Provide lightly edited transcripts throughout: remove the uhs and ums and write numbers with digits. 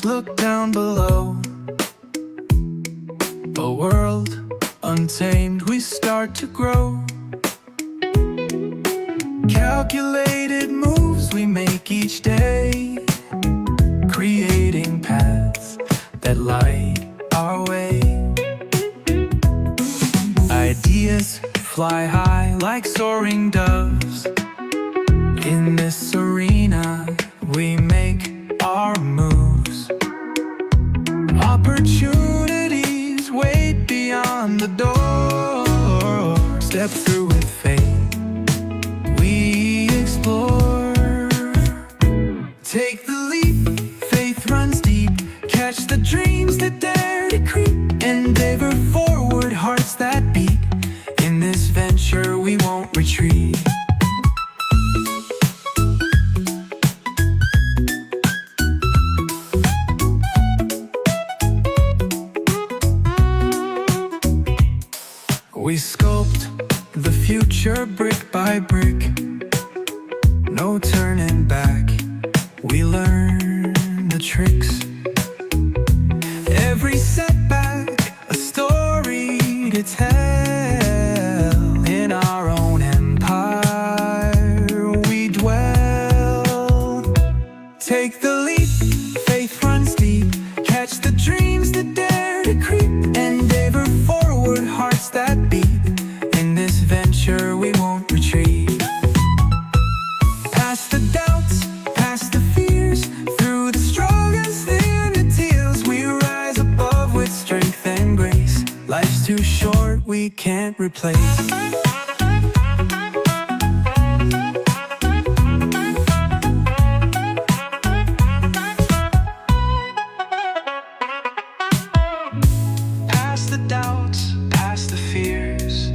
look down below. A world untamed, we start to grow. Calculated moves we make each day, creating paths that light our way. Ideas fly high like soaring doves. In this arena, we make our moves. Opportunities wait beyond the door. Step through with faith, we explore. Take the leap, faith runs deep. Catch the dreams that dare to creep. Endeavor forward, hearts that beat. In this venture we won't retreat. We sculpt the future brick by brick. No turning back, we learn the tricks. Every setback, a story to tell. In our own empire we dwell. Take the leap, faith runs deep. Catch the dreams that dare to creep. Endeavor forward, hearts that beat. In this venture we won't retreat. Past the doubts, past the fears, through the struggles and the tears, we rise above with strength and grace. Life's too short, we can't replace. Past the doubts, past the fears,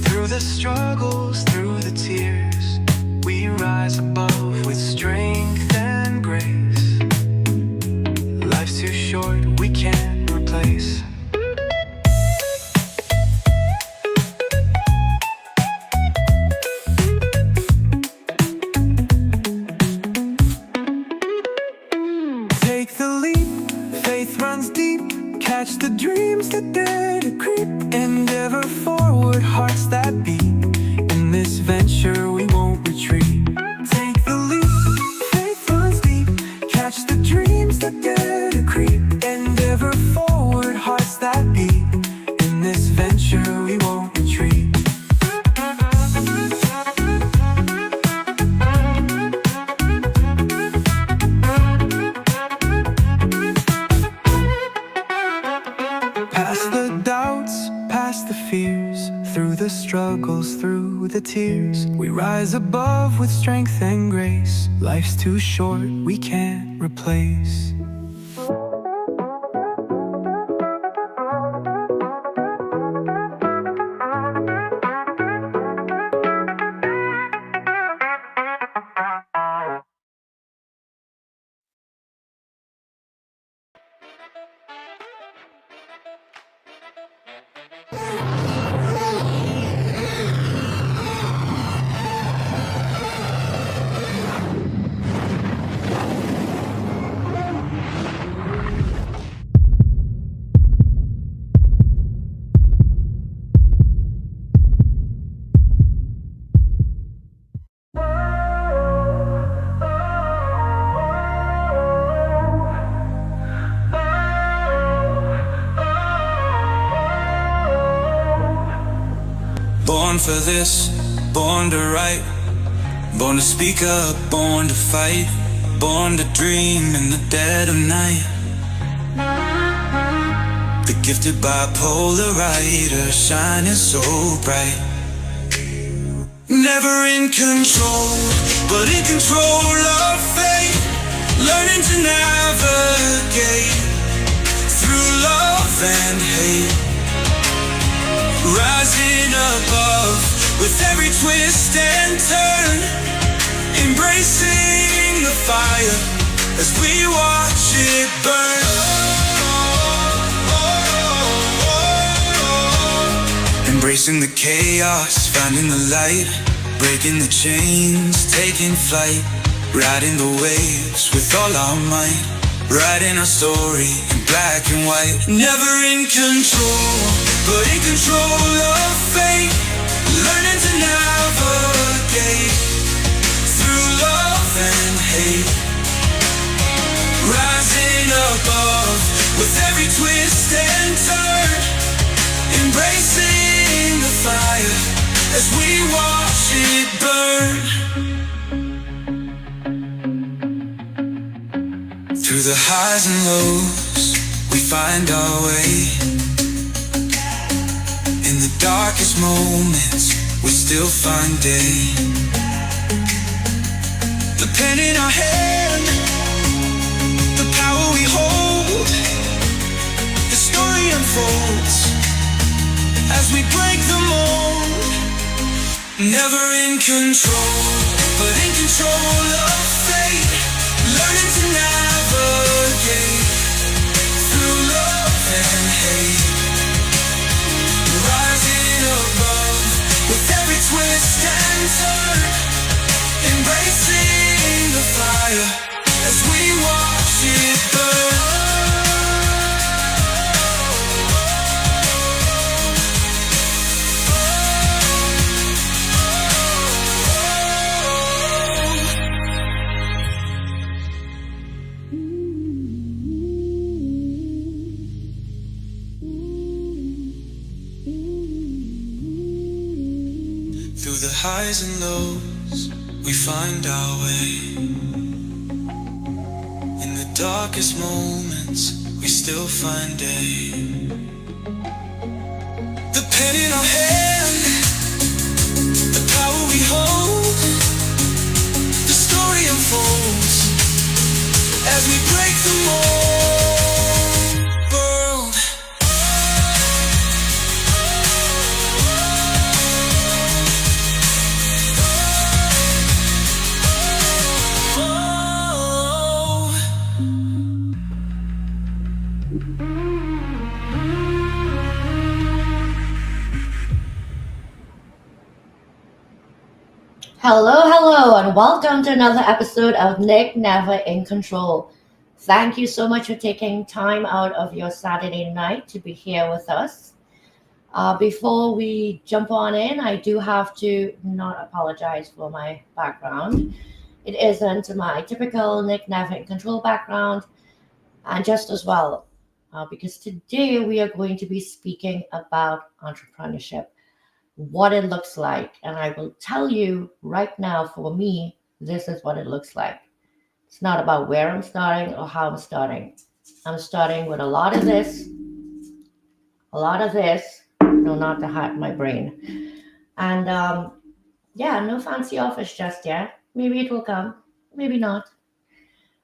through the struggles, through the tears, we rise above with strength and grace. Life's too short, we can't replace. Take the leap, faith runs deep. Catch the dreams that dare to creep. Endeavor forward, hearts that beat. In this venture we won't retreat. Take the leap, faith runs deep. Catch the dreams that dare to creep. Endeavor forward, hearts that beat. In this venture we won't retreat. Past the doubts, past the fears, through the struggles, through the tears, we rise above with strength and grace. Life's too short, we can't replace. Born for this, born to write, born to speak up, born to fight, born to dream in the dead of night. The gifted bipolar writer shining so bright. Never in control, but in control of fate. Learning to navigate through love and hate. Rising above with every twist and turn. Embracing the fire as we watch it burn. Embracing the chaos, finding the light. Breaking the chains, taking flight. Riding the waves with all our might. writing our story in black and white. Never in control, but in control of fate. Learning to navigate through love and hate. Rising above with every twist and turn. Embracing the fire as we watch it burn. Through the highs and lows, we find our way. In the darkest moments, we still find day. The pen in our hand, the power we hold, the story unfolds as we break the mold. Never in control, but in control of fate. Learning to navigate through love and hate. Rising above with every twist and turn. Embracing the fire as we watch it burn. Through the highs and lows, we find our way. In the darkest moments, we still find day. The pen in our hand, the power we hold, the story unfolds as we break the mold. Hello, and welcome to another episode of Nick Never in Control. Thank you so much for taking time out of your Saturday night to be here with us. Before we jump on in, I do have to not apologize for my background. It isn't my typical Nick Never in Control background, and just as well, because today we are going to be speaking about entrepreneurship, what it looks like. And I will tell you right now, for me, this is what it looks like. It's not about where I'm starting or how I'm starting. I'm starting with a lot of this, no, not to hurt my brain. And no fancy office just yet. Maybe it will come, maybe not.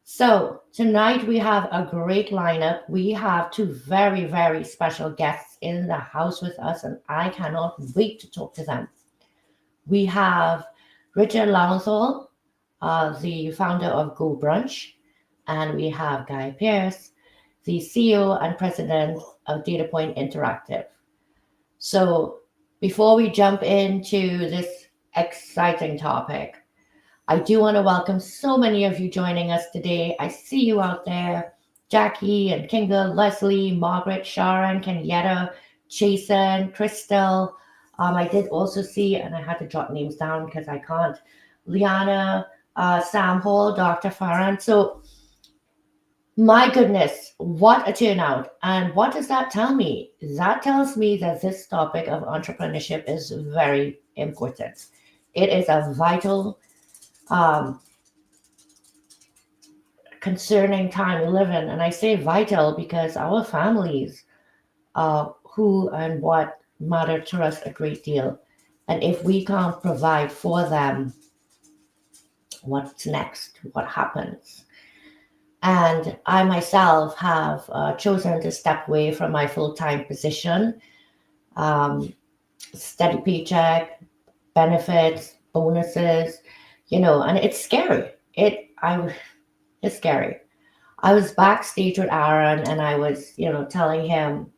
So tonight we have a great lineup. We have two very, very special guests in the house with us, and I cannot wait to talk to them. We have Richard Lounsall, the founder of Go Brunch, and we have Guy Pearce, the CEO and president of Data Point Interactive. So before we jump into this exciting topic, I do want to welcome so many of you joining us today. I see you out there. Jackie and Kinga, Leslie, Margaret, Sharon, Kenyatta, Jason, Crystal. I did also see, and I had to jot names down because I can't, Liana, Sam Hall, Dr. Farhan. So my goodness, what a turnout. And what does that tell me? That tells me that this topic of entrepreneurship is very important. It is a vital concerning time we live in. And I say vital because our families, who and what matter to us a great deal. And if we can't provide for them, what's next? What happens? And I myself have chosen to step away from my full-time position, steady paycheck, benefits, bonuses, and it's scary. It's scary. I was backstage with Aaron, and I was, telling him,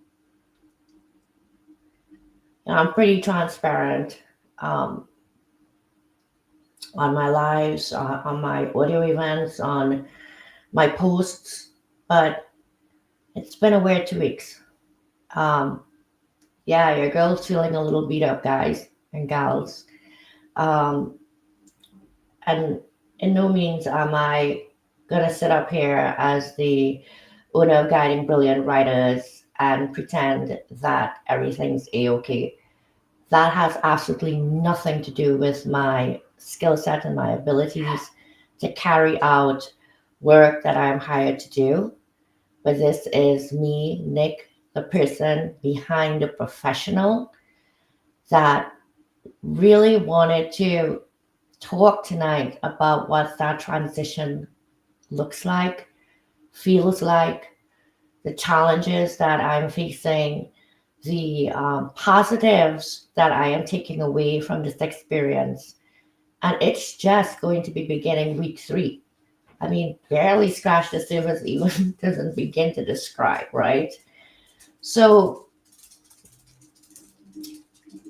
I'm pretty transparent on my lives, on my audio events, on my posts. but it's been a weird 2 weeks. Yeah, your girl's feeling a little beat up, guys and gals. And in no means am I gonna sit up here as the owner of guiding brilliant writers and pretend that everything's a-okay. That has absolutely nothing to do with my skill set and my abilities to carry out work that I'm hired to do. But this is me, Nick, the person behind the professional, that really wanted to talk tonight about what that transition looks like, feels like, the challenges that I'm facing, the positives that I am taking away from this experience. And it's just going to be beginning week 3. I mean, barely scratch the surface, even doesn't begin to describe, right? So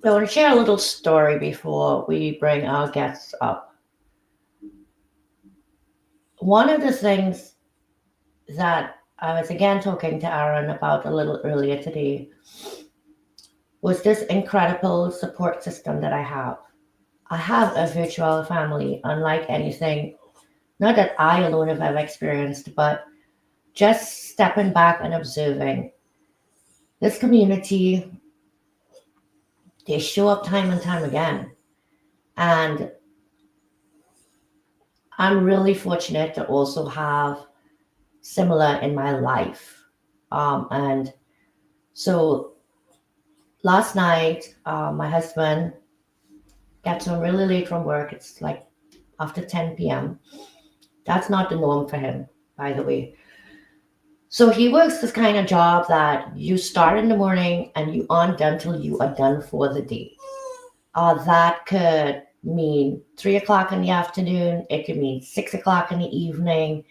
I want to share a little story before we bring our guests up. One of the things that I was again talking to Aaron about a little earlier today was this incredible support system that I have. I have a virtual family, unlike anything, not that I alone have ever experienced, but just stepping back and observing this community. They show up time and time again. And I'm really fortunate to also have similar in my life. And so last night, my husband got home really late from work. It's like after 10 p.m. That's not the norm for him, by the way. So he works this kind of job that you start in the morning and you aren't done till you are done for the day. That could mean 3 o'clock in the afternoon. It could mean 6 o'clock in the evening.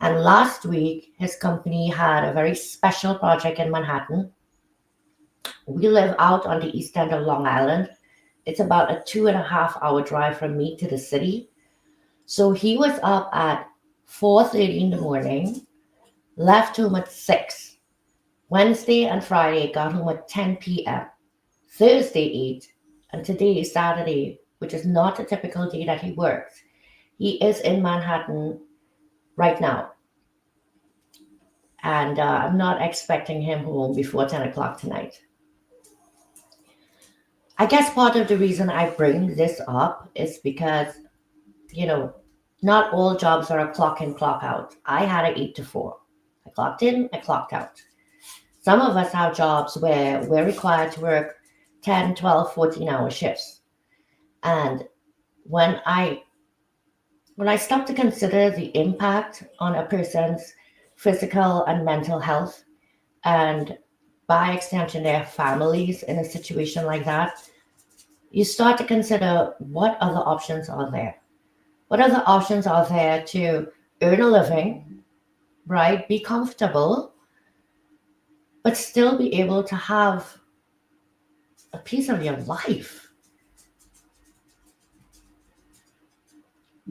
And last week, his company had a very special project in Manhattan. We live out on the east end of Long Island. It's about a 2.5-hour drive from me to the city. So he was up at 4:30 in the morning, left home at 6. Wednesday and Friday got home at 10 p.m. Thursday 8, and today is Saturday, which is not a typical day that he works. He is in Manhattan right now. And I'm not expecting him home before 10 o'clock tonight. I guess part of the reason I bring this up is because, not all jobs are a clock in, clock out. I had an 8 to 4. I clocked in, I clocked out. Some of us have jobs where we're required to work 10, 12, 14-hour shifts. And when I stop to consider the impact on a person's physical and mental health, and by extension their families in a situation like that, you start to consider what other options are there. What other options are there to earn a living, right? Be comfortable, but still be able to have a piece of your life.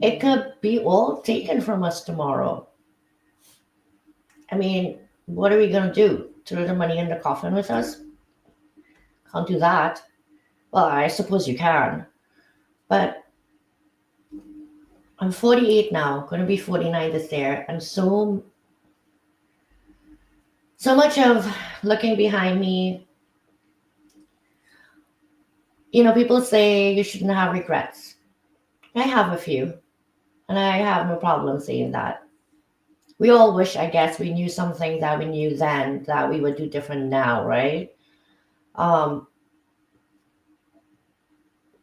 It could be all taken from us tomorrow. I mean, what are we going to do? Throw the money in the coffin with us? Can't do that. Well, I suppose you can. But I'm 48 now, going to be 49 this year. And so much of looking behind me, people say you shouldn't have regrets. I have a few, and I have no problem saying that. We all wish, I guess, we knew something that we knew then that we would do different now, right?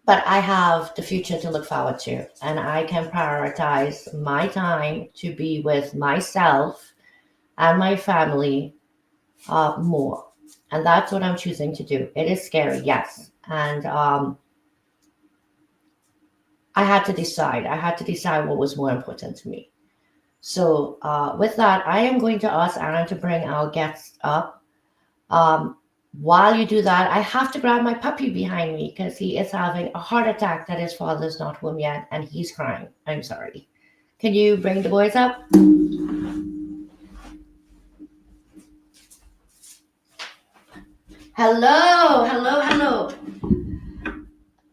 But I have the future to look forward to, and I can prioritize my time to be with myself and my family more. And that's what I'm choosing to do. It is scary, yes. And I had to decide what was more important to me. So with that, I am going to ask Aaron to bring our guests up. While you do that, I have to grab my puppy behind me because he is having a heart attack that his father's not home yet, and he's crying. I'm sorry. Can you bring the boys up? Hello, hello, hello.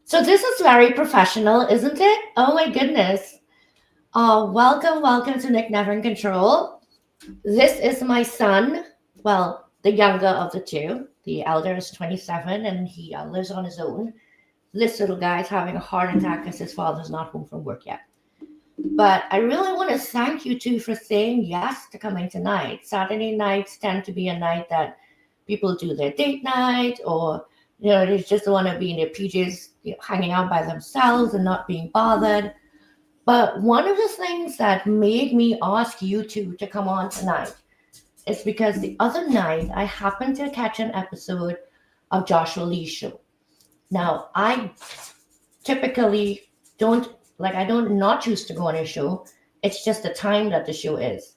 So this is very professional, isn't it? Oh my goodness. Welcome to Nick Never in Control. This is my son. Well, the younger of the two. The elder is 27 and he lives on his own. This little guy is having a heart attack because his father's not home from work yet. But I really want to thank you two for saying yes to coming tonight. Saturday nights tend to be a night that people do their date night, or they just want to be in their PJs, hanging out by themselves and not being bothered. But one of the things that made me ask you two to come on tonight is because the other night I happened to catch an episode of Joshua Lee's show. Now, I typically I don't not choose to go on his show. It's just the time that the show is.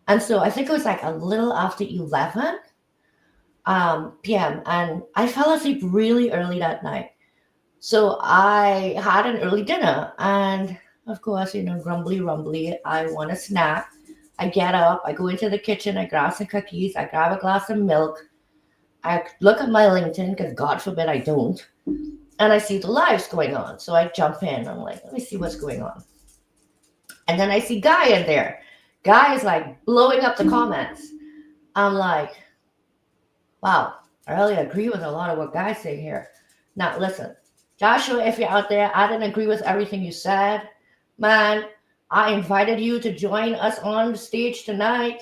And so I think it was like a little after 11 p.m. And I fell asleep really early that night. So I had an early dinner. And of course, grumbly, rumbly, I want a snack. I get up, I go into the kitchen, I grab some cookies, I grab a glass of milk. I look at my LinkedIn because God forbid I don't. And I see the lives going on. So I jump in. I'm like, let me see what's going on. And then I see Guy in there. Guy is like blowing up the comments. I'm like, wow, I really agree with a lot of what Guy's saying here. Now, listen, Joshua, if you're out there, I didn't agree with everything you said. Man, I invited you to join us on the stage tonight.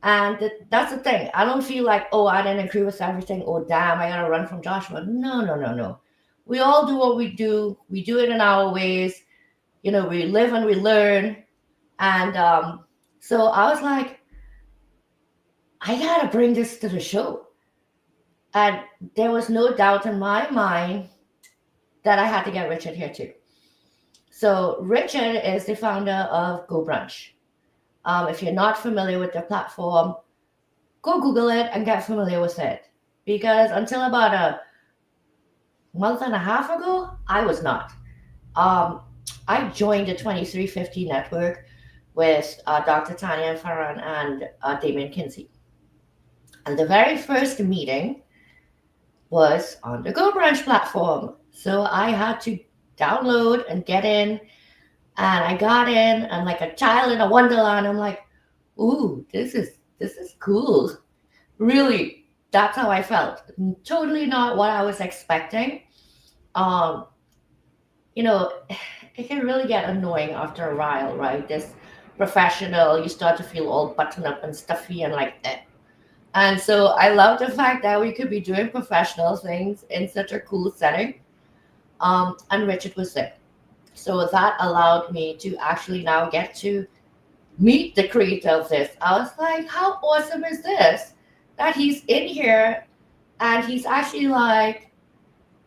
And that's the thing. I don't feel like, oh, I didn't agree with everything. Oh, damn, I got to run from Joshua. No. We all do what we do. We do it in our ways. We live and we learn. And so I was like, I got to bring this to the show. And there was no doubt in my mind that I had to get Richard here too. So Richard is the founder of Go Brunch. If you're not familiar with the platform, go Google it and get familiar with it. Because until about a month and a half ago, I was not. I joined the 2350 network with Dr. Tanya Farran and Damien Kinsey. And the very first meeting was on the Go Brunch platform. So I had to download and get in. And I got in, and like a child in a wonderland, I'm like, ooh, this is cool. Really, that's how I felt. Totally not what I was expecting. It can really get annoying after a while, right? This professional, you start to feel all buttoned up and stuffy and like that. And so I love the fact that we could be doing professional things in such a cool setting. And Richard was there. So that allowed me to actually now get to meet the creator of this. I was like, how awesome is this? That he's in here and he's actually like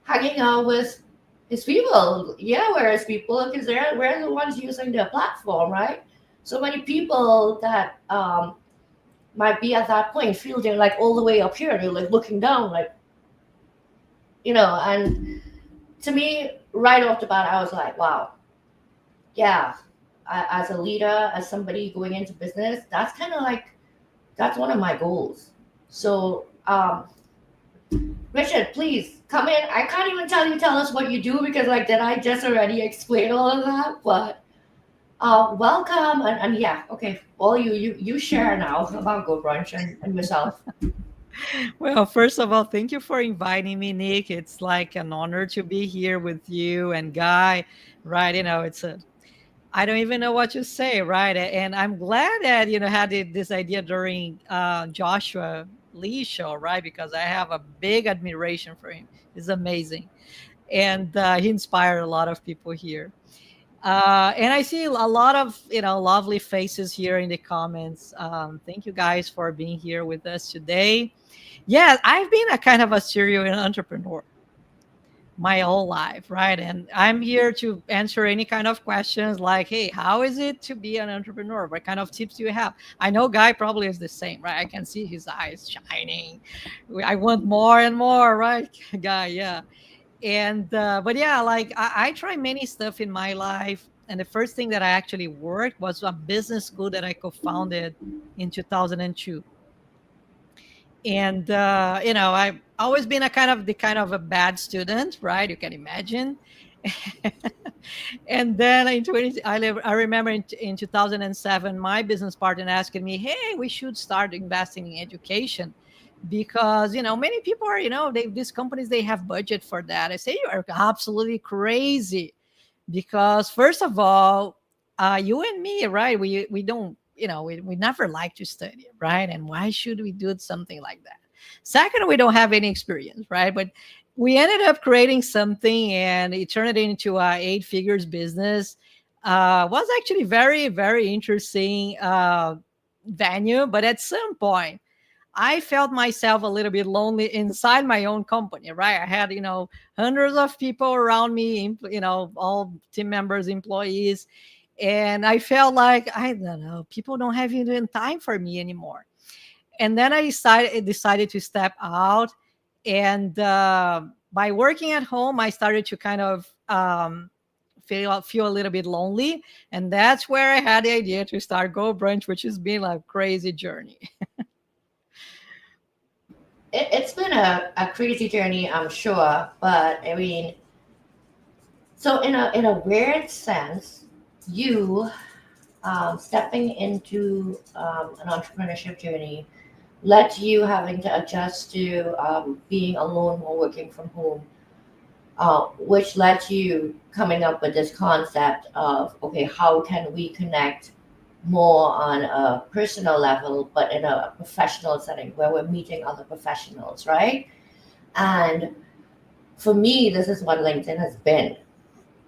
hanging out with his people. Yeah, where his people, because we're the ones using their platform, right? So many people that might be at that point feel they're like all the way up here. They're like looking down, like, and to me, right off the bat, I was like, wow, yeah, as a leader, as somebody going into business, that's kind of like, that's one of my goals. So, Richard, please come in. I can't even tell us what you do because did I just already explain all of that? But welcome. And yeah, okay, all you share now about Go Brunch and yourself. Well, first of all, thank you for inviting me, Nick. It's like an honor to be here with you and Guy, right? I don't even know what to say, right? And I'm glad that, had this idea during Joshua Lee's show, right? Because I have a big admiration for him. He's amazing. And he inspired a lot of people here. And I see a lot of, lovely faces here in the comments. Thank you guys for being here with us today. Yeah, I've been a kind of a serial entrepreneur my whole life, right? And I'm here to answer any kind of questions like, hey, how is it to be an entrepreneur? What kind of tips do you have? I know Guy probably is the same, right? I can see his eyes shining. I want more and more, right, Guy? Yeah. And but yeah, like I try many stuff in my life. And the first thing that I actually worked was a business school that I co-founded in 2002. And I've always been the kind of a bad student, right? You can imagine. And then I remember in 2007, my business partner asking me, "Hey, we should start investing in education." Because many people are, these companies, they have budget for that. I say, you are absolutely crazy. Because first of all, you and me, right, we don't, we never like to study, right? And why should we do something like that? Second, we don't have any experience, right? But we ended up creating something, and it turned it into a 8 figures business. Was actually very, very interesting venue. But at some point, I felt myself a little bit lonely inside my own company, right? I had, hundreds of people around me, all team members, employees. And I felt like, I don't know, people don't have even time for me anymore. And then I decided to step out. And by working at home, I started to kind of feel a little bit lonely. And that's where I had the idea to start Go Brunch, which has been a crazy journey. It's been a crazy journey, I'm sure, but I mean, so in a weird sense, you stepping into an entrepreneurship journey led to you having to adjust to being alone while working from home, which led to you coming up with this concept of, okay, how can we connect more on a personal level, but in a professional setting where we're meeting other professionals, right? And for me, this is what LinkedIn has been.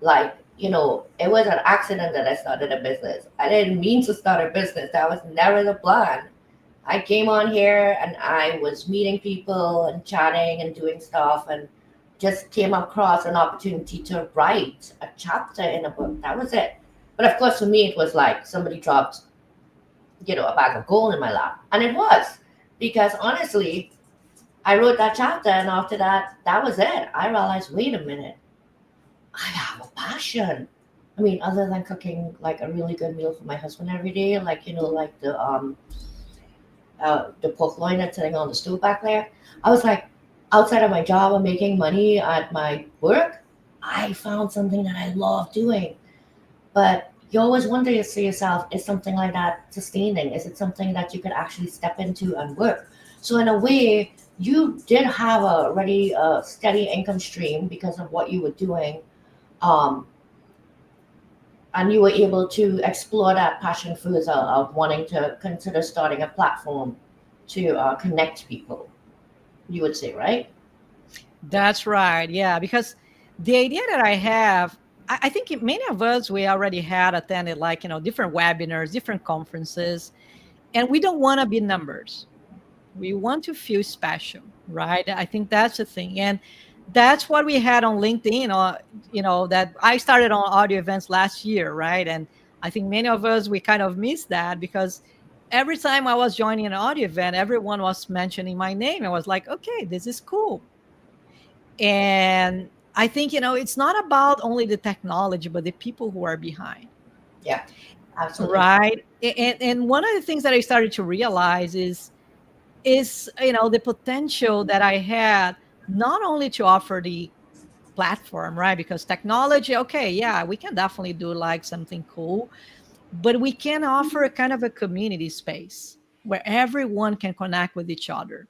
Like, it was an accident that I started a business. I didn't mean to start a business. That was never the plan. I came on here and I was meeting people and chatting and doing stuff, and just came across an opportunity to write a chapter in a book. That was it. But of course, for me, it was like somebody dropped, a bag of gold in my lap. And it was, because honestly, I wrote that chapter, and after that, that was it. I realized, wait a minute, I have a passion. I mean, other than cooking like a really good meal for my husband every day, like, like the pork loin that's sitting on the stove back there. I was like, outside of my job and making money at my work, I found something that I love doing. But you always wonder to yourself, is something like that sustaining? Is it something that you could actually step into and work? So in a way, you did have a already steady income stream because of what you were doing. Um, and you were able to explore that passion further of wanting to consider starting a platform to connect people, you would say, right? That's right. Yeah, because the idea that I have, I think many of us, we already had attended different webinars, different conferences, and we don't want to be numbers. We want to feel special, right? I think that's the thing. And that's what we had on LinkedIn, that I started on audio events last year, right? And I think many of us, we kind of missed that, because every time I was joining an audio event, everyone was mentioning my name. I was like, okay, this is cool. And I think, it's not about only the technology, but the people who are behind. Yeah, absolutely. Right. And one of the things that I started to realize is the potential that I had, not only to offer the platform, right? Because technology, okay, yeah, we can definitely do like something cool, but we can offer a kind of a community space where everyone can connect with each other.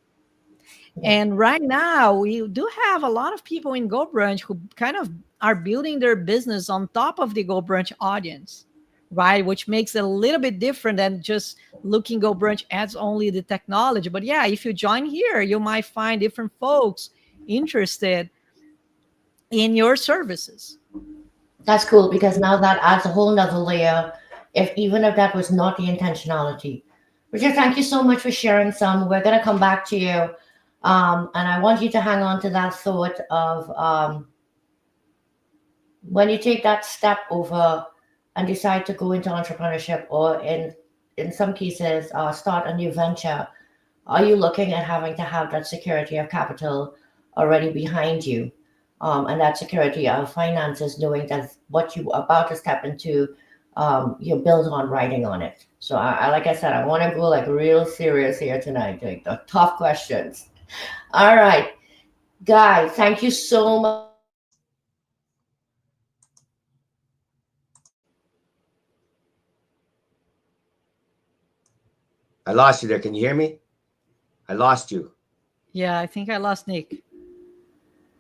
Yeah. And right now, we do have a lot of people in Go Brunch who kind of are building their business on top of the Go Brunch audience, right? Which makes it a little bit different than just looking Go Brunch as only the technology. But yeah, if you join here, you might find different folks interested in your services. That's cool, because now that adds a whole nother layer, if even if that was not the intentionality. Richard, thank you so much for sharing some. We're going to come back to you. And I want you to hang on to that thought of when you take that step over and decide to go into entrepreneurship, or in some cases start a new venture, are you looking at having to have that security of capital already behind you, and that security of finances, knowing that what you are about to step into you build on writing on it. So like I said, I want to go like real serious here tonight, like the tough questions. All right, Guy, thank you so much. I lost you there. Can you hear me? I lost you. Yeah, I think I lost Nick.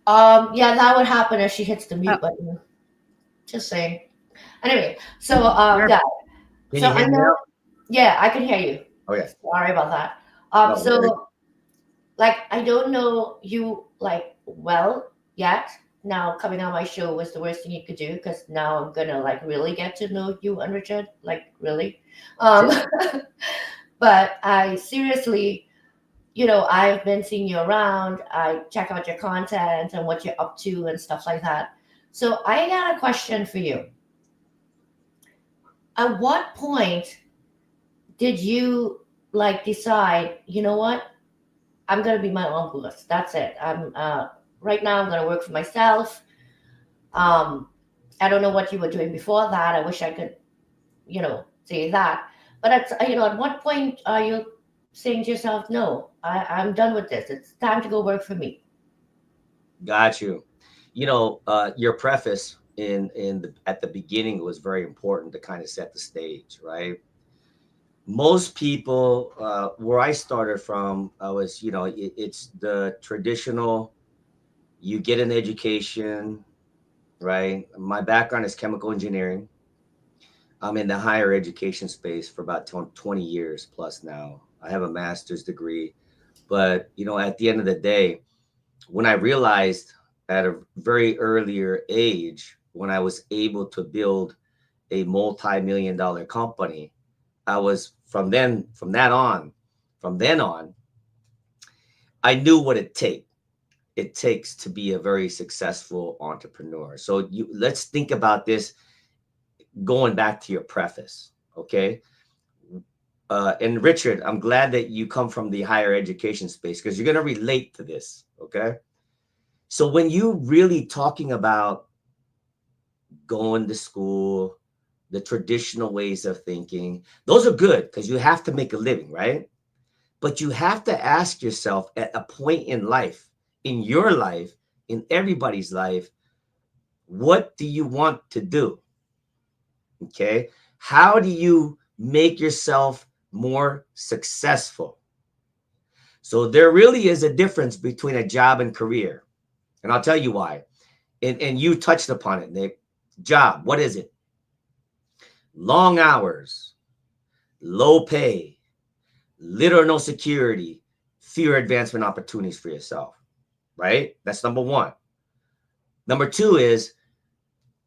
Yeah, that would happen if she hits the mute Oh. button. Just saying. Anyway, so Guy, Can so you hear I me know, now? yeah, I can hear you. Oh yeah. Sorry about that. No, So like I don't know you like well yet. Now coming on my show was the worst thing you could do because now I'm gonna like really get to know you and Richard, like really. Sure. But I seriously, I've been seeing you around. I check out your content and what you're up to and stuff like that. So I got a question for you. At what point did you like decide, you know what? I'm gonna be my own boss. That's it. I'm right now I'm gonna work for myself. Um, I don't know what you were doing before that. I wish I could, say that. But at what point are you saying to yourself, no, I'm done with this. It's time to go work for me. Got you. Your preface at the beginning was very important to kind of set the stage, right? Most people, where I started from, I was, it's the traditional. You get an education, right? My background is chemical engineering. I'm in the higher education space for about 20 years plus now. I have a master's degree, but at the end of the day, when I realized at a very earlier age, when I was able to build a multi-million-dollar company, I was from then on, I knew what it takes to be a very successful entrepreneur. So let's think about this going back to your preface, okay? And Richard, I'm glad that you come from the higher education space because you're going to relate to this, okay? So when you really talking about going to school, the traditional ways of thinking, those are good because you have to make a living, right? But you have to ask yourself at a point in life, in your life, in everybody's life, what do you want to do? Okay. How do you make yourself more successful? So there really is a difference between a job and career. And I'll tell you why. And you touched upon it, Nick. Job, what is it? Long hours, low pay, little or no security, fewer advancement opportunities for yourself, right? That's number one. Number two is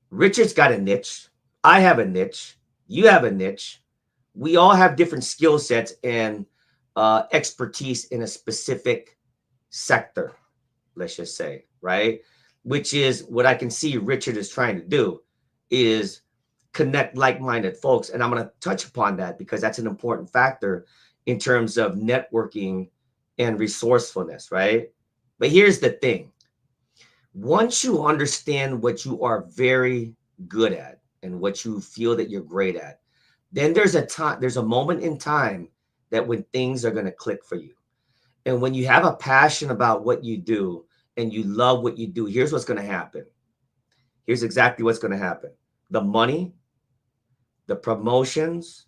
Richard's got a niche. I have a niche. You have a niche. We all have different skill sets and expertise in a specific sector, let's just say, right? Which is what I can see Richard is trying to do is connect like-minded folks. And I'm going to touch upon that because that's an important factor in terms of networking and resourcefulness, right? But here's the thing. Once you understand what you are very good at and what you feel that you're great at, then there's a moment in time that when things are going to click for you. And when you have a passion about what you do and you love what you do, here's what's going to happen. Here's exactly what's going to happen. The money, the promotions,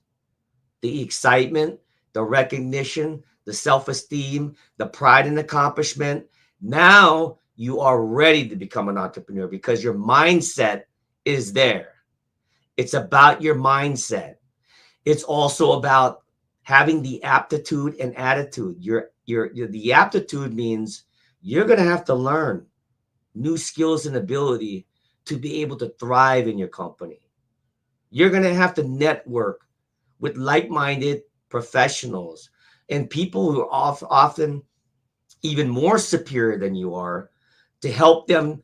the excitement, the recognition, the self-esteem, the pride and accomplishment. Now you are ready to become an entrepreneur because your mindset is there. It's about your mindset. It's also about having the aptitude and attitude. The aptitude means you're going to have to learn new skills and ability to be able to thrive in your company. You're going to have to network with like-minded professionals and people who are often even more superior than you are to help them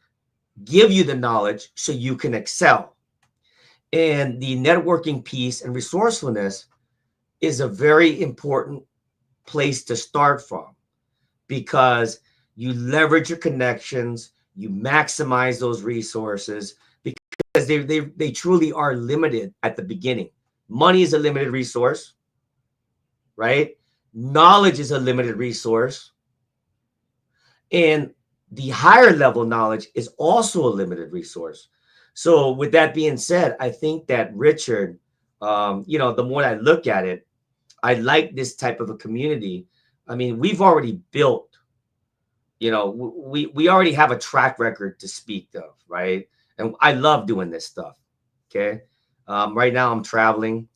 give you the knowledge so you can excel. And the networking piece and resourcefulness is a very important place to start from because you leverage your connections, you maximize those resources because because they truly are limited at the beginning. Money is a limited resource, right? Knowledge is a limited resource. And the higher level knowledge is also a limited resource. So with that being said, I think that Richard, the more I look at it, I like this type of a community. I mean, we've already built, we already have a track record to speak of, right? And I love doing this stuff. Okay. Right now I'm traveling,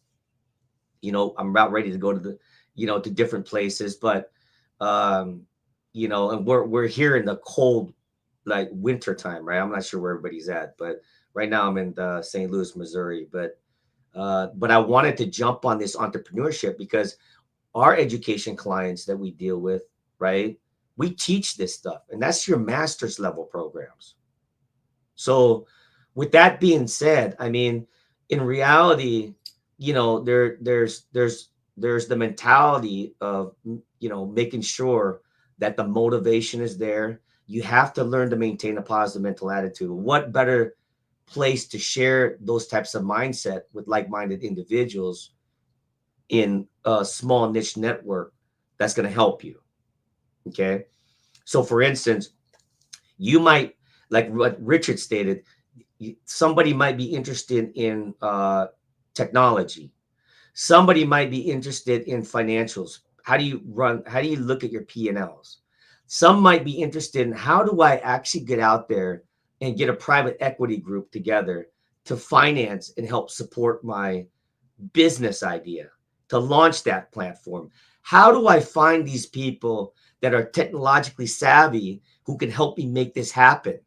I'm about ready to go to to different places, but, and we're here in the cold, like winter time, right? I'm not sure where everybody's at, but right now I'm in St. Louis, Missouri, but I wanted to jump on this entrepreneurship because our education clients that we deal with, right? We teach this stuff, and that's your master's level programs. So with that being said, I mean, in reality, there's the mentality of, making sure that the motivation is there. You have to learn to maintain a positive mental attitude. What better place to share those types of mindset with like-minded individuals in a small niche network that's going to help you. Okay. So for instance, you might, like what Richard stated, somebody might be interested in technology. Somebody might be interested in financials. How do you look at your P&Ls? Some might be interested in, how do I actually get out there and get a private equity group together to finance and help support my business idea, to launch that platform? How do I find these people that are technologically savvy who can help me make this happen,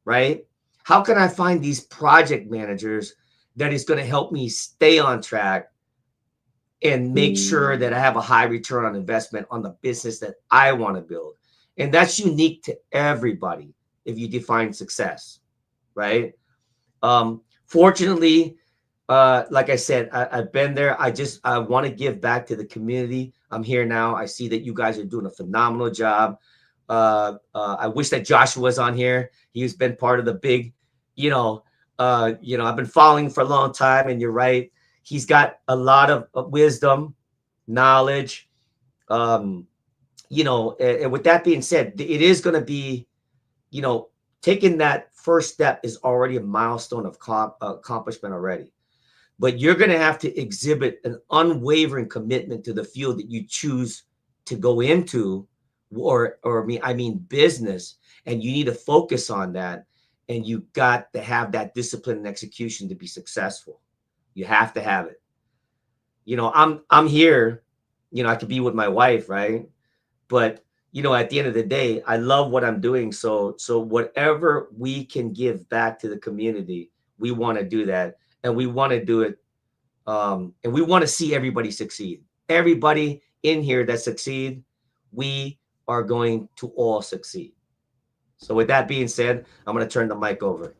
right? How can I find these project managers that is going to help me stay on track and make sure that I have a high return on investment on the business that I want to build? And that's unique to everybody if you define success, right? Fortunately, like I said, I've been there. I want to give back to the community. I'm here now. I see that you guys are doing a phenomenal job. I wish that Joshua was on here. He's been part of the big, I've been following for a long time, and you're right. He's got a lot of wisdom, knowledge, and with that being said, it is going to be, taking that first step is already a milestone of accomplishment already. But you're going to have to exhibit an unwavering commitment to the field that you choose to go into, or business, and you need to focus on that. And you got to have that discipline and execution to be successful. You have to have it. I'm here, I could be with my wife, right? But, at the end of the day, I love what I'm doing. So whatever we can give back to the community, we want to do that. And we want to do it. And we want to see everybody succeed. Everybody in here that succeed, we are going to all succeed. So with that being said, I'm going to turn the mic over.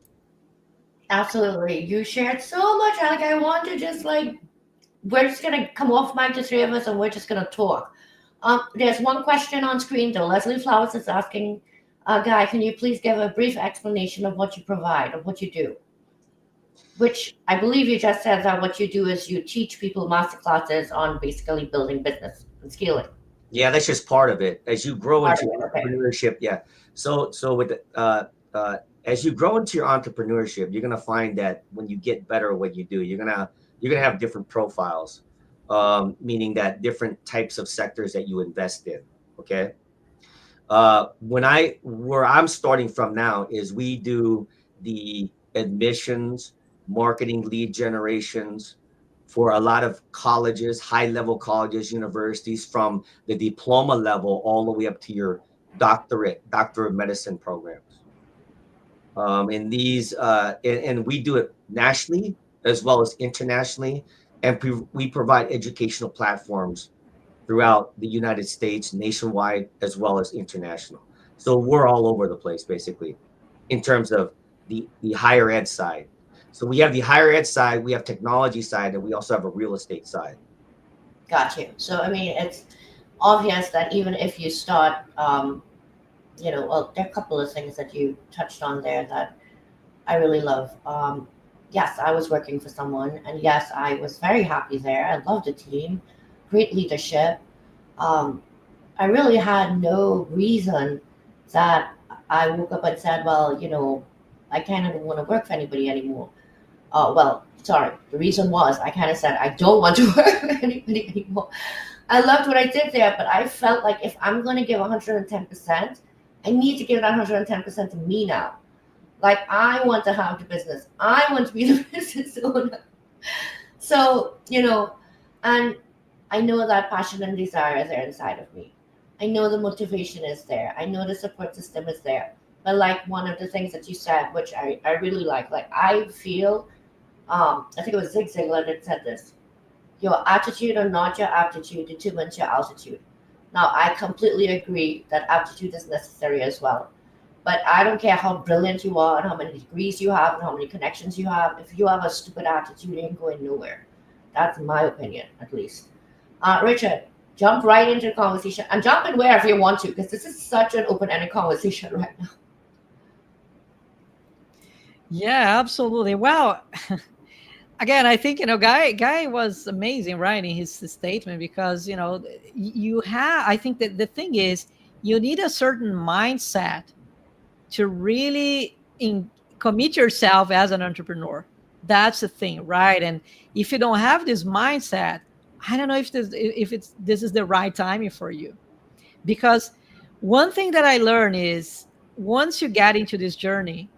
Absolutely. You shared so much. I want to just we're just going to come off mic, the three of us, and we're just going to talk. There's one question on screen, though. Leslie Flowers is asking, Guy, can you please give a brief explanation of what you provide, of what you do? Which I believe you just said that what you do is you teach people masterclasses on basically building business and scaling. Yeah, that's just part of it. As you grow into entrepreneurship, yeah. So with as you grow into your entrepreneurship, you're gonna find that when you get better at what you do, you're gonna have different profiles, meaning that different types of sectors that you invest in. Okay. Where I'm starting from now is we do the admissions, marketing, lead generations for a lot of colleges, high-level colleges, universities, from the diploma level all the way up to your doctor of medicine programs. And these, and we do it nationally as well as internationally, and we provide educational platforms throughout the United States, nationwide, as well as international. So we're all over the place, basically, in terms of the higher ed side. So we have the higher ed side, we have technology side, and we also have a real estate side. Got you. So, it's obvious that even if you start, well, there are a couple of things that you touched on there that I really love. yes, I was working for someone, and yes, I was very happy there. I loved the team, great leadership. Um, I really had no reason that I woke up and said, well, I kind of don't want to work for anybody anymore. Well, sorry. The reason was I kind of said I don't want to work for anybody anymore. I loved what I did there, but I felt like if I'm going to give 110%, I need to give that 110% to me now. Like, I want to have the business. I want to be the business owner. So, and I know that passion and desire is there inside of me. I know the motivation is there. I know the support system is there. But like one of the things that you said, which I really like I feel, I think it was Zig Ziglar that said this: your attitude or not your aptitude determines your altitude. Now, I completely agree that aptitude is necessary as well. But I don't care how brilliant you are and how many degrees you have and how many connections you have. If you have a stupid attitude, you ain't going nowhere. That's my opinion, at least. Richard, jump right into the conversation and jump in wherever you want to, because this is such an open-ended conversation right now. Yeah, absolutely. Well, again, I think, Guy was amazing writing his statement, because, I think that the thing is, you need a certain mindset to really commit yourself as an entrepreneur. That's the thing, right? And if you don't have this mindset, I don't know if this is the right timing for you. Because one thing that I learned is, once you get into this journey,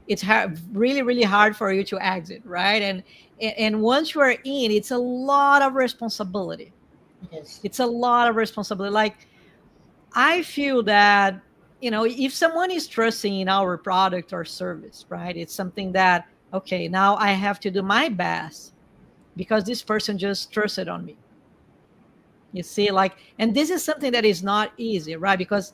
it's really, really hard for you to exit, right? And once you are in, it's a lot of responsibility. Yes. It's a lot of responsibility. Like, I feel that, if someone is trusting in our product or service, right, it's something that, okay, now I have to do my best because this person just trusted on me. You see, and this is something that is not easy, right? Because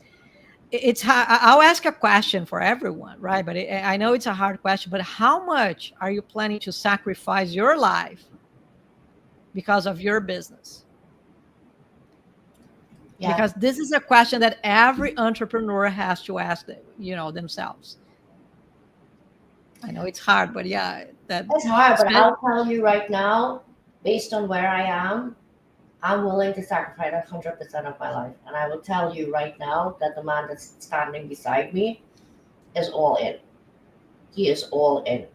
I'll ask a question for everyone, right? But I know it's a hard question, but how much are you planning to sacrifice your life because of your business? Yeah. Because this is a question that every entrepreneur has to ask themselves. I know it's hard, but yeah, It's hard, but I'll tell you right now, based on where I am, I'm willing to sacrifice 100% of my life. And I will tell you right now that the man that's standing beside me is all in. He is all in.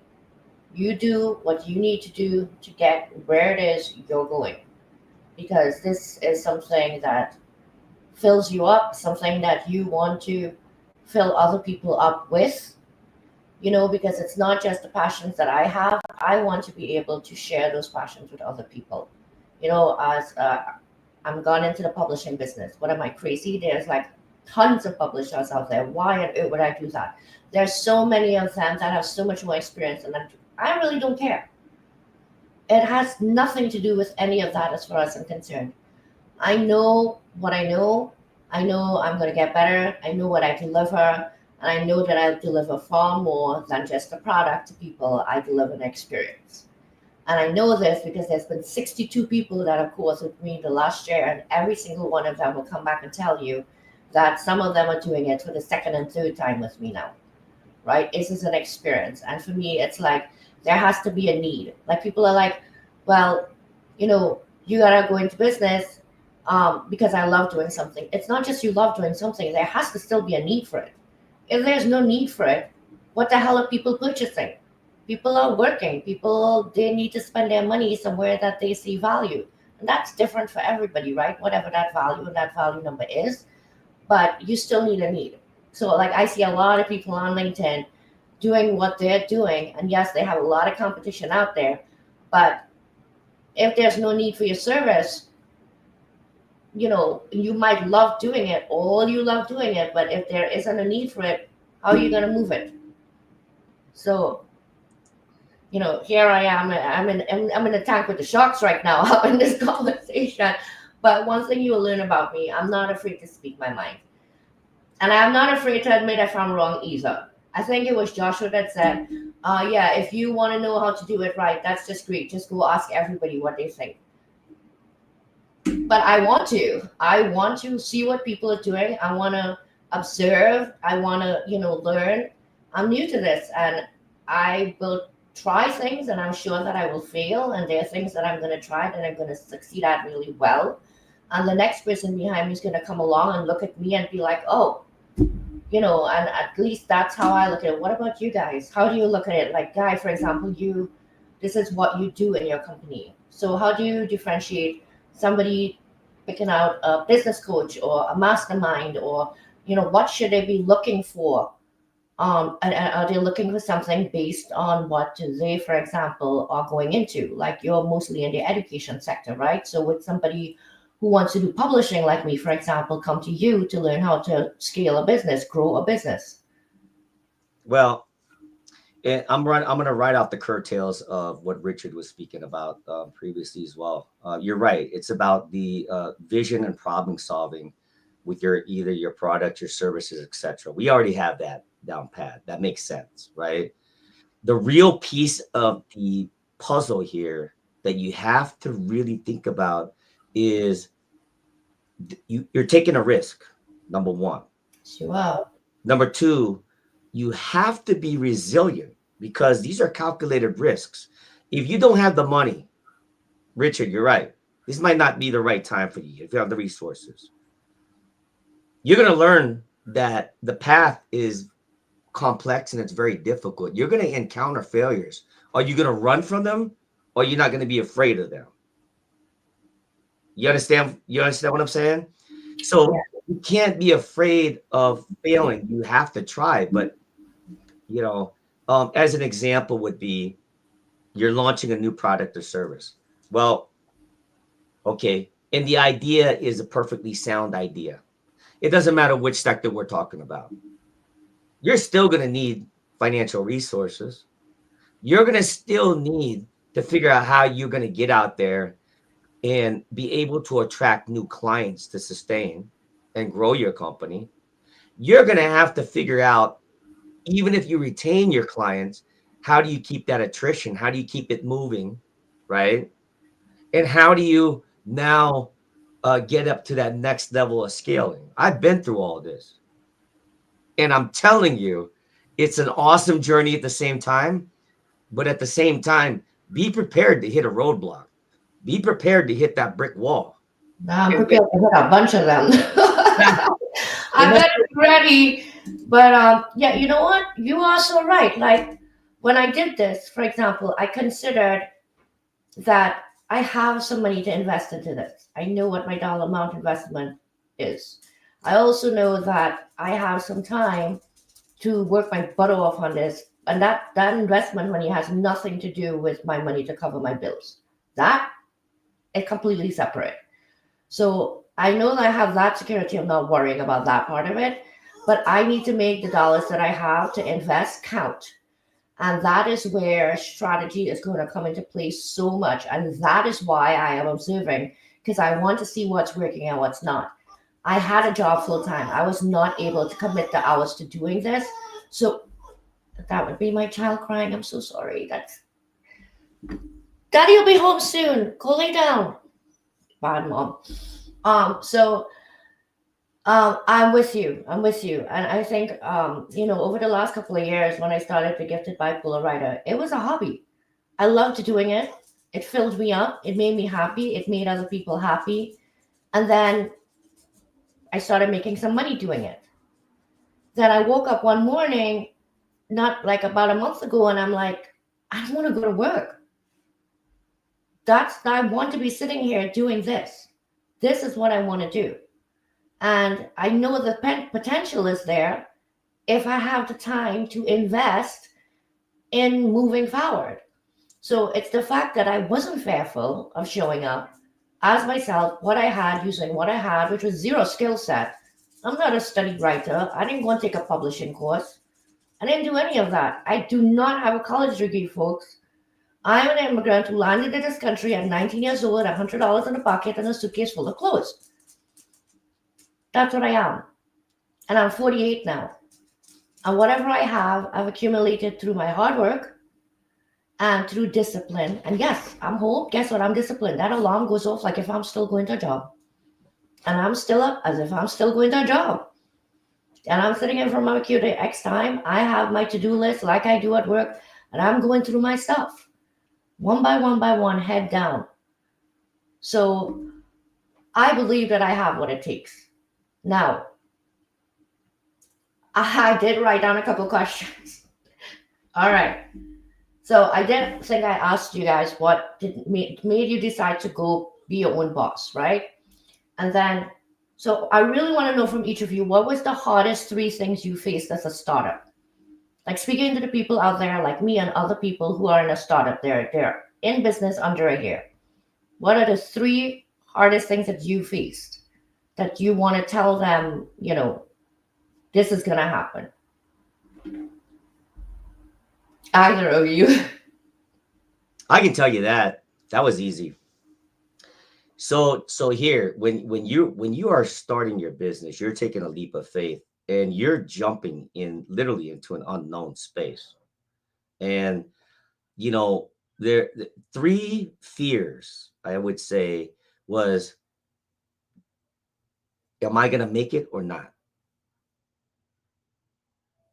You do what you need to do to get where it is you're going. Because this is something that fills you up, something that you want to fill other people up with. Because it's not just the passions that I have. I want to be able to share those passions with other people. As I'm gone into the publishing business. What am I, crazy? There's like tons of publishers out there. Why on earth would I do that? There's so many of them that have so much more experience, and I really don't care. It has nothing to do with any of that as far as I'm concerned. I know what I know. I know I'm going to get better. I know what I deliver. And I know that I'll deliver far more than just a product to people. I deliver an experience. And I know this because there's been 62 people that have course with me the last year, and every single one of them will come back and tell you that some of them are doing it for the second and third time with me now, right? This is an experience. And for me, it's like there has to be a need. Like, people are like, well, you got to go into business because I love doing something. It's not just you love doing something. There has to still be a need for it. If there's no need for it, what the hell are people purchasing? People are working. They need to spend their money somewhere that they see value. And that's different for everybody, right? Whatever that value and that value number is. But you still need a need. So like, I see a lot of people on LinkedIn doing what they're doing. And yes, they have a lot of competition out there. But if there's no need for your service, you might love doing it. All you love doing it. But if there isn't a need for it, how are you going to move it? So, here I am. I'm in a tank with the sharks right now, having this conversation. But one thing you'll learn about me, I'm not afraid to speak my mind. And I'm not afraid to admit if I'm wrong either. I think it was Joshua that said, yeah, if you want to know how to do it right, that's just great. Just go ask everybody what they think. But I want to see what people are doing. I want to observe. I want to, learn. I'm new to this, and I will try things and I'm sure that I will fail. And there are things that I'm going to try that I'm going to succeed at really well. And the next person behind me is going to come along and look at me and be like, oh, you know, and at least that's how I look at it. What about you guys? How do you look at it? Like, Guy, for example, this is what you do in your company. So how do you differentiate somebody picking out a business coach or a mastermind, or, you know, what should they be looking for? And are they looking for something based on what they, for example, are going into? Like, you're mostly in the education sector, right? So with somebody who wants to do publishing like me, for example, come to you to learn how to scale a business, grow a business? Well, I'm going to write out the curtails of what Richard was speaking about previously as well. You're right. It's about the vision and problem solving with either your product, your services, etc. We already have that down pat. That makes sense, right? The real piece of the puzzle here that you have to really think about is you're taking a risk, number one. Sure. Number two, you have to be resilient because these are calculated risks. If you don't have the money, Richard, you're right. This might not be the right time for you if you have the resources. You're going to learn that the path is complex and it's very difficult. You're going to encounter failures. Are you going to run from them, or you're not going to be afraid of them? You understand what I'm saying? So you can't be afraid of failing. You have to try. But, you know, as an example would be, you're launching a new product or service. Well, okay. And the idea is a perfectly sound idea. It doesn't matter which sector we're talking about. You're still going to need financial resources. You're going to still need to figure out how you're going to get out there and be able to attract new clients to sustain and grow your company. You're going to have to figure out, even if you retain your clients, how do you keep that attrition? How do you keep it moving, right? And how do you now get up to that next level of scaling? I've been through all this. And I'm telling you, it's an awesome journey at the same time. But at the same time, be prepared to hit a roadblock. Be prepared to hit that brick wall. I'm prepared to hit a bunch of them. I better be ready. But yeah, you know what? You are so right. Like, when I did this, for example, I considered that I have some money to invest into this. I know what my dollar amount investment is. I also know that I have some time to work my butt off on this. And that investment money has nothing to do with my money to cover my bills. That is completely separate. So I know that I have that security. I'm not worrying about that part of it. But I need to make the dollars that I have to invest count. And that is where strategy is going to come into play so much. And that is why I am observing, because I want to see what's working and what's not. I had a job full time. I was not able to commit the hours to doing this. So that would be my child crying. I'm so sorry. Daddy will be home soon. Go lay down. Bad mom. I'm with you. And I think, over the last couple of years, when I started the Gifted Bipolar Writer, it was a hobby. I loved doing it. It filled me up. It made me happy. It made other people happy. And then I started making some money doing it. Then I woke up one morning, not like about a month ago, and I'm like, I don't want to go to work. I want to be sitting here doing this. This is what I want to do. And I know the potential is there if I have the time to invest in moving forward. So it's the fact that I wasn't fearful of showing up as myself, what I had, using what I had, which was zero skill set. I'm not a studied writer. I didn't go and take a publishing course. I didn't do any of that. I do not have a college degree, folks. I'm an immigrant who landed in this country at 19 years old, $100 in a pocket and a suitcase full of clothes. That's what I am. And I'm 48 now. And whatever I have, I've accumulated through my hard work and through discipline. And yes, I'm home. Guess what? I'm disciplined. That alarm goes off like if I'm still going to a job. And I'm still up as if I'm still going to a job. And I'm sitting in front of my computer X time. I have my to-do list like I do at work. and I'm going through my stuff one by one, head down. So I believe that I have what it takes. Now, I did write down a couple questions. All right. So I did think I asked you guys what made you decide to go be your own boss, right? And then, so I really want to know from each of you, what was the hardest 3 things you faced as a startup? Like speaking to the people out there like me and other people who are in a startup, they're in business under a year. What are the 3 hardest things that you faced that you want to tell them, this is going to happen? Either of you. I can tell you that was easy. So here, when you are starting your business, you're taking a leap of faith and you're jumping literally into an unknown space. And the 3 fears I would say was, am I going to make it or not?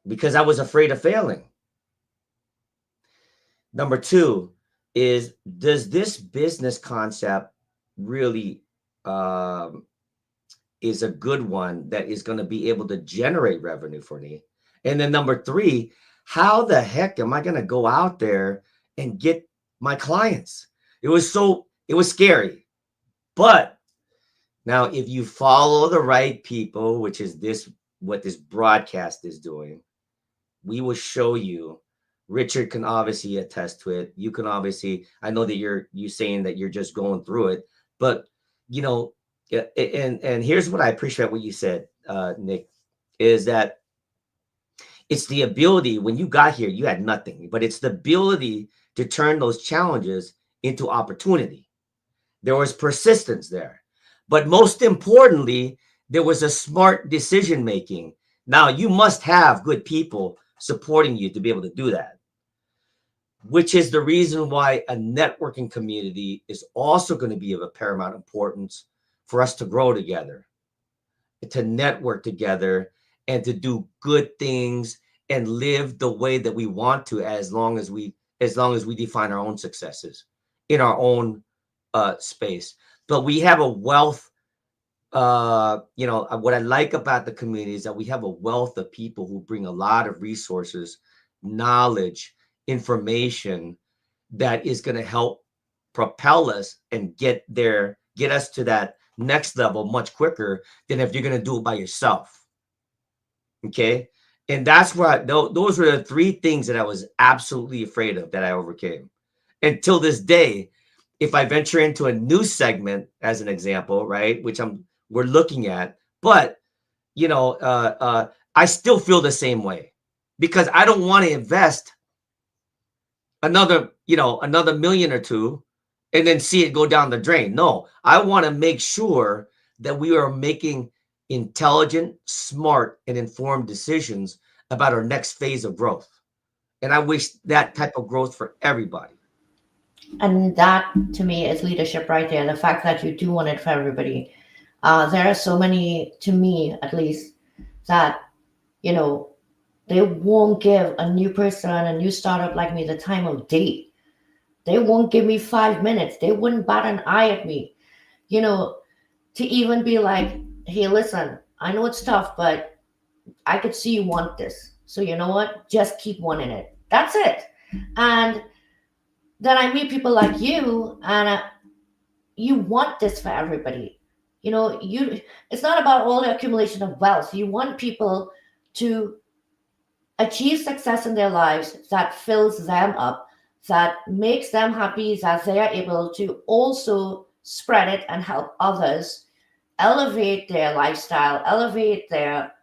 Because I was afraid of failing. Number 2 is, does this business concept really is a good one that is going to be able to generate revenue for me? And then number 3, how the heck am I going to go out there and get my clients? It was scary. But now if you follow the right people, which is what this broadcast is doing, we will show you. Richard can obviously attest to it. You can obviously, I know that you're saying that you're just going through it, but and here's what I appreciate what you said, Nick, is that it's the ability, when you got here, you had nothing, but it's the ability to turn those challenges into opportunity. There was persistence there, but most importantly, there was a smart decision making. Now you must have good people supporting you to be able to do that, which is the reason why a networking community is also going to be of a paramount importance for us to grow together, to network together, and to do good things and live the way that we want to, as long as we define our own successes in our own space. But we have a wealth. What I like about the community is that we have a wealth of people who bring a lot of resources, knowledge, information that is going to help propel us and get us to that next level much quicker than if you're going to do it by yourself. Okay. And that's why those were the 3 things that I was absolutely afraid of that I overcame. Until this day, if I venture into a new segment, as an example, right, which we're looking at, but I still feel the same way, because I don't want to invest another million or 2 and then see it go down the drain. No, I want to make sure that we are making intelligent, smart, and informed decisions about our next phase of growth. And I wish that type of growth for everybody. And that, to me, is leadership right there. The fact that you do want it for everybody. There are so many, to me at least, that, they won't give a new person, a new startup like me, the time of day. They won't give me 5 minutes. They wouldn't bat an eye at me, to even be like, hey, listen, I know it's tough, but I could see you want this. So you know what? Just keep wanting it. That's it. And then I meet people like you, and you want this for everybody. It's not about all the accumulation of wealth. You want people to achieve success in their lives that fills them up, that makes them happy, that they are able to also spread it and help others elevate their lifestyle, elevate their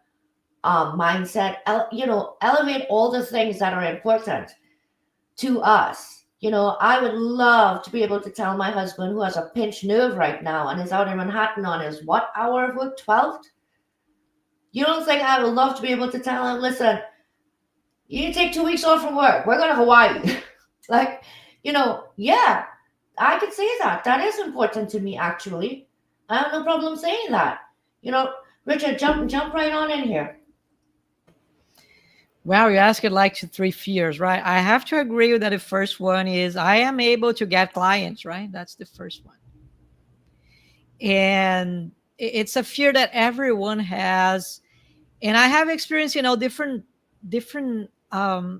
mindset, elevate all the things that are important to us. I would love to be able to tell my husband, who has a pinched nerve right now and is out in Manhattan on his hour of work? 12th? You don't think I would love to be able to tell him, listen, you take 2 weeks off from work. We're going to Hawaii. Yeah, I could say that. That is important to me, actually. I have no problem saying that. Richard, jump right on in here. Wow, you asked it like 3 fears, right? I have to agree that the first one is I am able to get clients, right? That's the first one. And it's a fear that everyone has. And I have experienced, different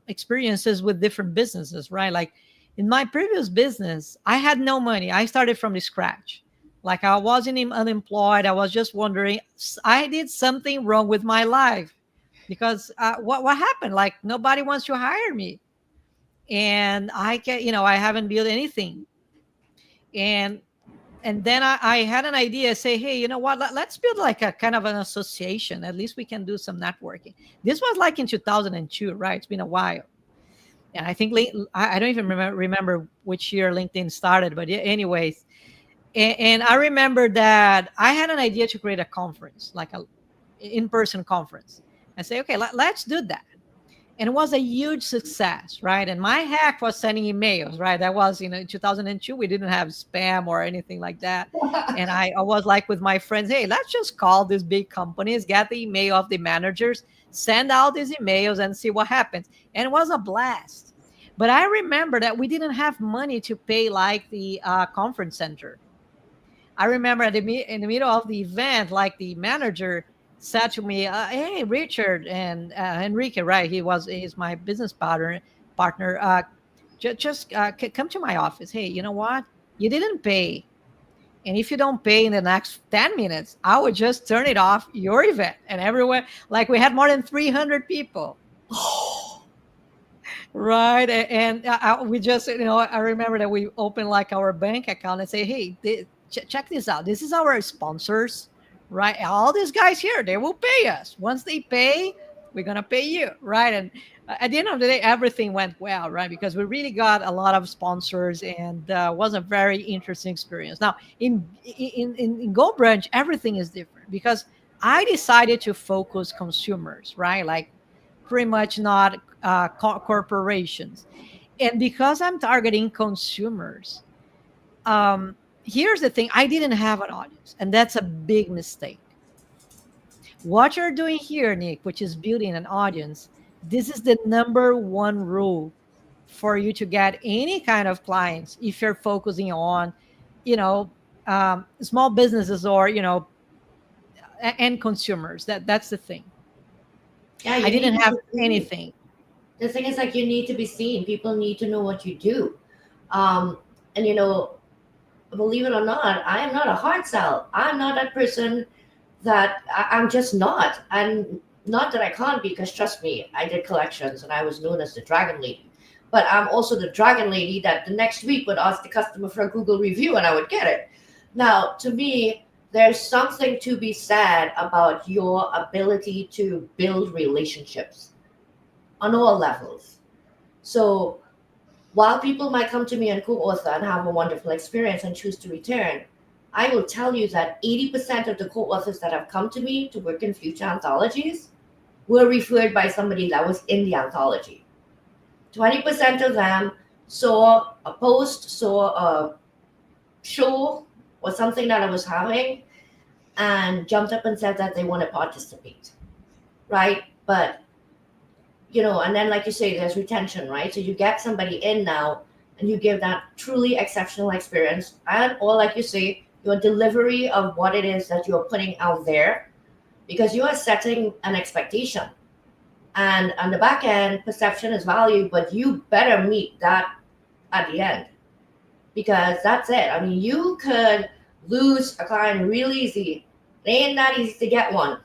experiences with different businesses, right? Like in my previous business, I had no money. I started from the scratch. Like I wasn't even unemployed. I was just wondering, I did something wrong with my life because what happened? Like nobody wants to hire me, and I haven't built anything. And then I had an idea, say, hey, you know what, let's build like a kind of an association. At least we can do some networking. This was like in 2002, right? It's been a while. And I think I don't even remember which year LinkedIn started, but yeah, anyways. And I remember that I had an idea to create a conference, like a in-person conference. I say, okay, let's do that. And it was a huge success, right? And my hack was sending emails, right? That was, in 2002, we didn't have spam or anything like that. And I was like with my friends, hey, let's just call these big companies, get the email of the managers, send out these emails and see what happens. And it was a blast. But I remember that we didn't have money to pay like the conference center. I remember in the middle of the event, like the manager said to me, "Hey, Richard and Enrique, right? He's my business partner. Just come to my office. Hey, you know what? You didn't pay, and if you don't pay in the next 10 minutes, I would just turn it off your event." And everywhere, like we had more than 300 people. Right. And we just, I remember that we opened like our bank account and say, hey, check this out. This is our sponsors, right? All these guys here, they will pay us. Once they pay, we're going to pay you. Right. And at the end of the day, everything went well, right? Because we really got a lot of sponsors and was a very interesting experience. Now, in Go Branch, everything is different because I decided to focus consumers, right? Like pretty much not corporations. And because I'm targeting consumers, here's the thing, I didn't have an audience, and that's a big mistake. What you're doing here, Nick, which is building an audience, this is the number one rule for you to get any kind of clients if you're focusing on, small businesses or, end consumers. That's the thing. Yeah, I didn't have anything. The thing is, like, you need to be seen. People need to know what you do. And, believe it or not, I am not a hard sell. I'm not that person that I'm just not. And not that I can't be, because trust me, I did collections and I was known as the Dragon Lady. But I'm also the Dragon Lady that the next week would ask the customer for a Google review and I would get it. Now, to me, there's something to be said about your ability to build relationships on all levels. So while people might come to me and co-author and have a wonderful experience and choose to return, I will tell you that 80% of the co-authors that have come to me to work in future anthologies were referred by somebody that was in the anthology. 20% of them saw a post, saw a show or something that I was having and jumped up and said that they want to participate, right? But, and then like you say, there's retention, right? So you get somebody in now and you give that truly exceptional experience, and or like you say, your delivery of what it is that you're putting out there, because you are setting an expectation. And on the back end, perception is value, but you better meet that at the end, because that's it. I mean, you could lose a client real easy. It ain't that easy to get one.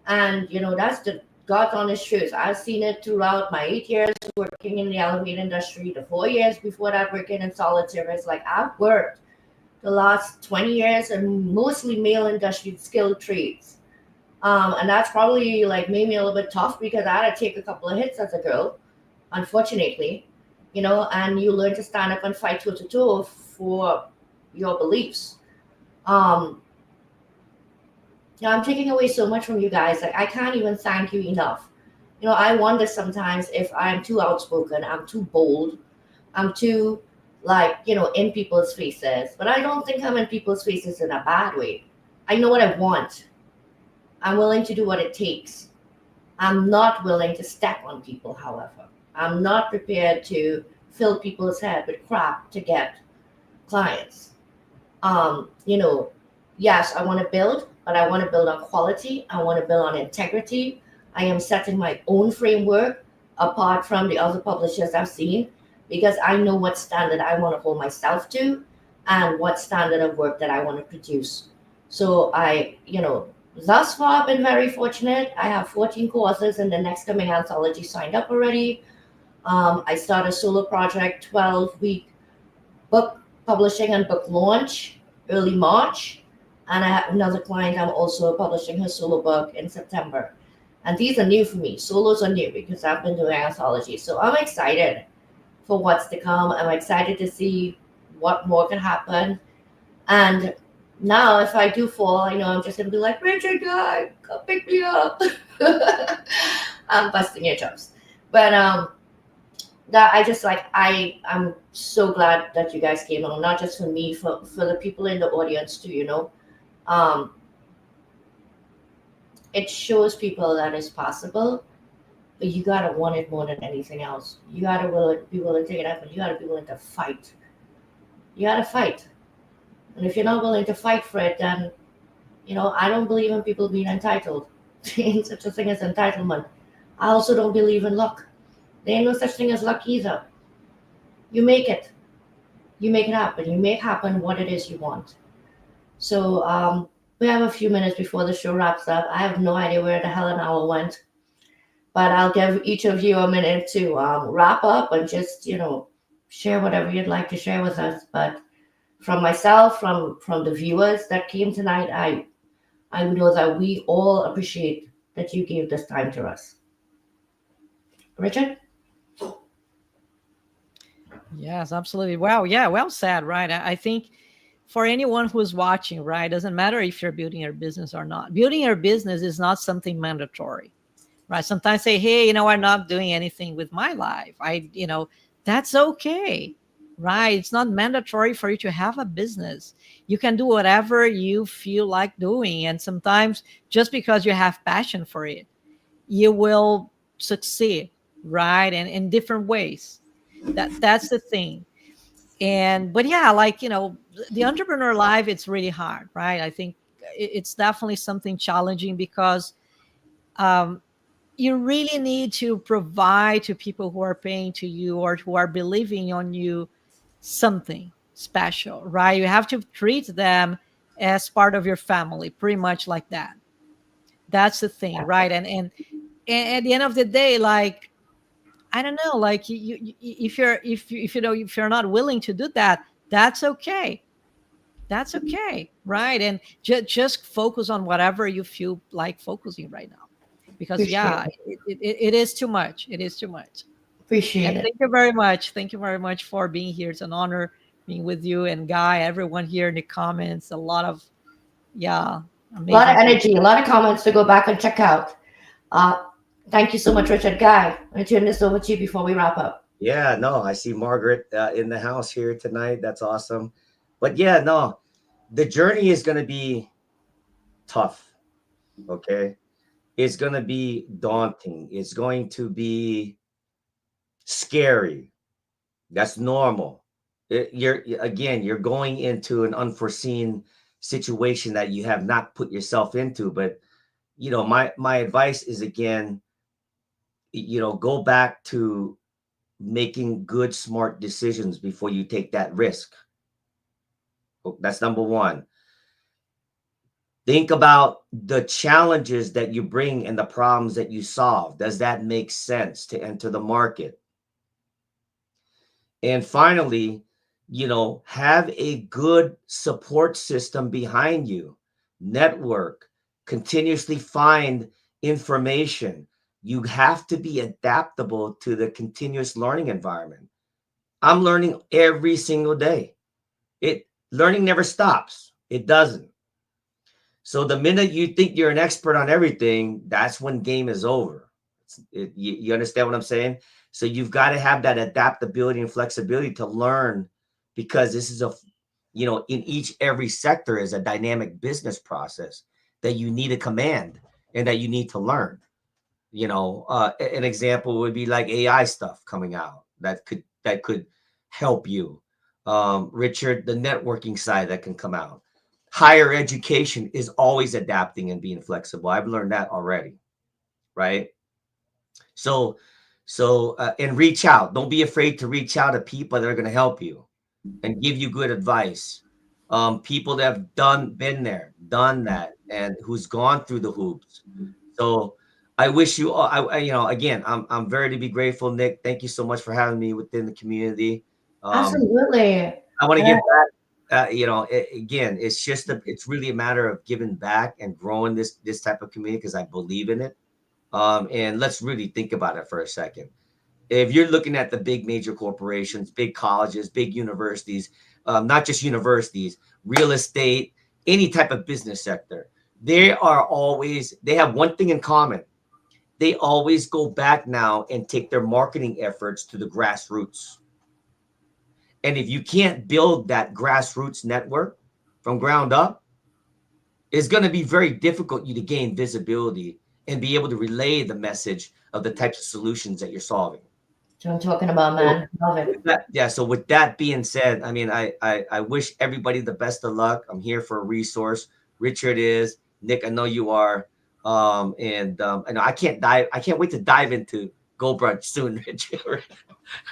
And, that's the God's honest truth. I've seen it throughout my 8 years working in the elevator industry, the 4 years before that working in solid service. Like, I've worked the last 20 years in mostly male industry skilled trades. And that's probably like made me a little bit tough because I had to take a couple of hits as a girl, unfortunately, and you learn to stand up and fight toe to toe for your beliefs. I'm taking away so much from you guys. Like, I can't even thank you enough. I wonder sometimes if I'm too outspoken, I'm too bold, I'm too in people's faces. But I don't think I'm in people's faces in a bad way. I know what I want. I'm willing to do what it takes. I'm not willing to step on people, however. I'm not prepared to fill people's head with crap to get clients. You know, yes, I want to build, but I want to build on quality. I want to build on integrity. I am setting my own framework apart from the other publishers I've seen, because I know what standard I want to hold myself to and what standard of work that I want to produce. So thus far I've been very fortunate. I have 14 courses in the next coming anthology signed up already. I started a solo project, 12-week book publishing and book launch early March. And I have another client, I'm also publishing her solo book in September. And these are new for me. Solos are new because I've been doing anthology. So I'm excited for what's to come. I'm excited to see what more can happen. And now if I do fall, I know I'm just going to be like, Richard, guy, come pick me up. I'm busting your chops. But that I just like, I'm so glad that you guys came on, not just for me, for the people in the audience too, you know. It shows people that it's possible, but you gotta want it more than anything else. You gotta be willing to take it up, and you gotta be willing to fight. You gotta fight. And if you're not willing to fight for it, then, you know, I don't believe in people being entitled. There ain't such a thing as entitlement. I also don't believe in luck. There ain't no such thing as luck either. You make it. You make it happen. You make happen what it is you want. So we have a few minutes before the show wraps up. I have no idea where the hell an hour went, but I'll give each of you a minute to wrap up and just, you know, share whatever you'd like to share with us. But from myself, from the viewers that came tonight, I know that we all appreciate that you gave this time to us. Richard? Yes, absolutely. Wow. Yeah. Well said. Right. I think for anyone who's watching, right, doesn't matter if you're building your business or not. Building your business is not something mandatory, right? Sometimes say, hey, you know, I'm not doing anything with my life. That's okay, right? It's not mandatory for you to have a business. You can do whatever you feel like doing. And sometimes just because you have passion for it, you will succeed, right? And in different ways. That's the thing. But yeah, like, you know, the entrepreneur life, it's really hard, right? I think it's definitely something challenging because you really need to provide to people who are paying to you or who are believing on you something special, right? You have to treat them as part of your family, pretty much like that. That's the thing, right? And at the end of the day, like, I don't know, like if you're not willing to do that, that's okay. That's okay, right? And just focus on whatever you feel like focusing right now, because Appreciate yeah, it. it is too much. It is too much. Appreciate And it. thank you very much. Thank you very much for being here. It's an honor being with you and Guy. Everyone here in the comments, a lot of A lot of amazing things. energy, a lot of comments to go back and check out. Thank you so much, Richard. Guy, I'm going to turn this over to you before we wrap up. Yeah, no, I see Margaret in the house here tonight. That's awesome. But yeah, no, the journey is going to be tough. Okay. It's going to be daunting. It's going to be scary. That's normal. You're going into an unforeseen situation that you have not put yourself into. But, you know, my advice is, again, you know, go back to making good, smart decisions before you take that risk. That's number one. Think about the challenges that you bring and the problems that you solve. Does that make sense to enter the market? And finally, you know, have a good support system behind you. Network, continuously find information. You have to be adaptable to the continuous learning environment. I'm learning every single day. Learning never stops. It doesn't. So the minute you think you're an expert on everything, that's when game is over. You understand what I'm saying? So you've got to have that adaptability and flexibility to learn, because this is in every sector is a dynamic business process that you need to command and that you need to learn. You know, an example would be like AI stuff coming out that could help you. Richard, the networking side that can come out. Higher education is always adapting and being flexible. I've learned that already, right? So, and reach out. Don't be afraid to reach out to people that are going to help you and give you good advice. People that have been there, done that, and who's gone through the hoops. So I wish you all, you know, again, I'm very to be grateful, Nick. Thank you so much for having me within the community. Absolutely. I want to And give back. You know, again, it's really a matter of giving back and growing this type of community because I believe in it. And let's really think about it for a second. If you're looking at the big major corporations, big colleges, big universities, not just universities, real estate, any type of business sector, they have one thing in common. They always go back now and take their marketing efforts to the grassroots. And if you can't build that grassroots network from ground up, it's going to be very difficult you to gain visibility and be able to relay the message of the types of solutions that you're solving. that's what I'm talking about, man. Love it. So with that being said, I mean, I wish everybody the best of luck. I'm here for a resource. Richard is, Nick, I know you are. I know I can't wait to dive into Go Brunch soon, Richard.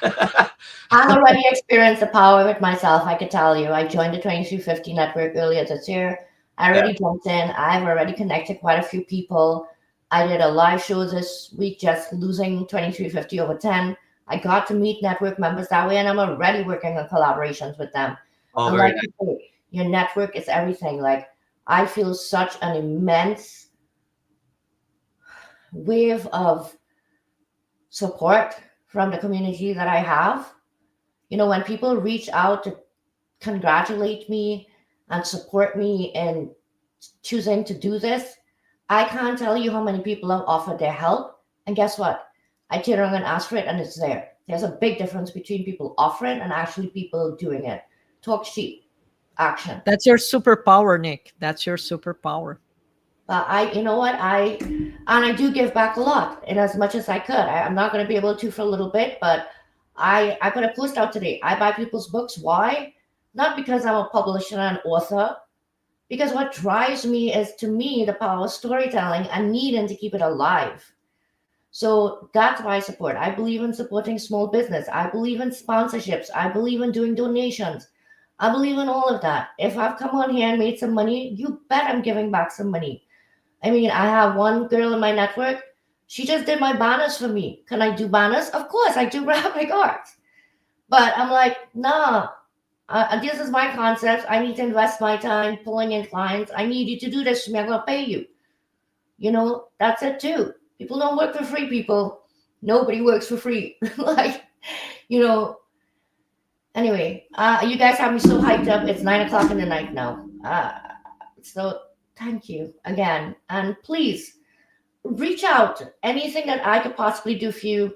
I've already experienced the power of it myself. I could tell you. I joined the 2350 network earlier this year. I already jumped in. I've already connected quite a few people. I did a live show this week, just losing 2350 over 10. I got to meet network members that way, and I'm already working on collaborations with them. Oh, And very like nice. you say, your network is everything. Like, I feel such an immense wave of support from the community that I have. You know, when people reach out to congratulate me and support me in choosing to do this, I can't tell you how many people have offered their help. And guess what? I turn around and ask for it, and it's there. There's a big difference between people offering and actually people doing it. Talk cheap, action. That's your superpower, Nick. That's your superpower. But you know what? I do give back a lot in as much as I could. I'm not going to be able to for a little bit, but I put a post out today. I buy people's books. Why? Not because I'm a publisher and author, because what drives me is, to me, the power of storytelling and needing to keep it alive. So that's why I support. I believe in supporting small business. I believe in sponsorships. I believe in doing donations. I believe in all of that. If I've come on here and made some money, you bet I'm giving back some money. I mean, I have one girl in my network. She just did my banners for me. Can I do banners? Of course, I do graphic art. But I'm like, nah, this is my concept. I need to invest my time pulling in clients. I need you to do this for me. I'm going to pay you. You know, that's it too. People don't work for free, people. Nobody works for free. Like, you know, anyway, you guys have me so hyped up. It's 9 o'clock in the night now. So thank you again. And please reach out. Anything that I could possibly do for you,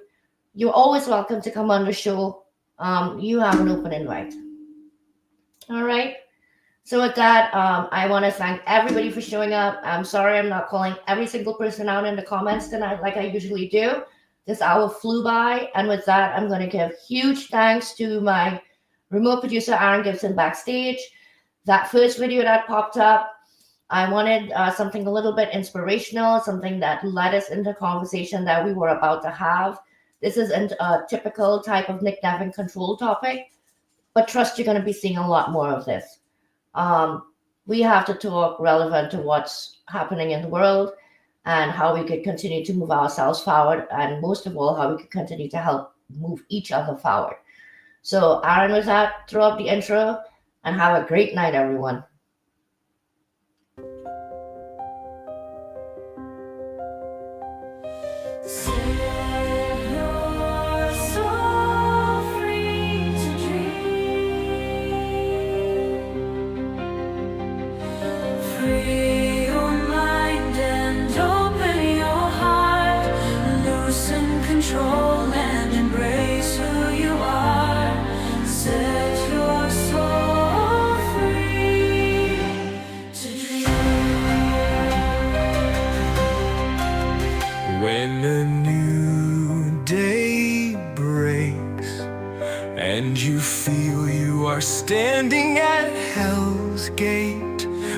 you're always welcome to come on the show. You have an open invite. All right. So with that, I want to thank everybody for showing up. I'm sorry I'm not calling every single person out in the comments tonight like I usually do. This hour flew by. And with that, I'm going to give huge thanks to my remote producer, Aaron Gibson, backstage. That first video that popped up, I wanted something a little bit inspirational, something that led us into conversation that we were about to have. This isn't a typical type of Nick Devin control topic, but trust you're going to be seeing a lot more of this. We have to talk relevant to what's happening in the world and how we could continue to move ourselves forward, and most of all, how we could continue to help move each other forward. So Aaron, with that, throw up the intro and have a great night, everyone. Free your mind and open your heart. Loosen control and embrace who you are. Set your soul free to dream. When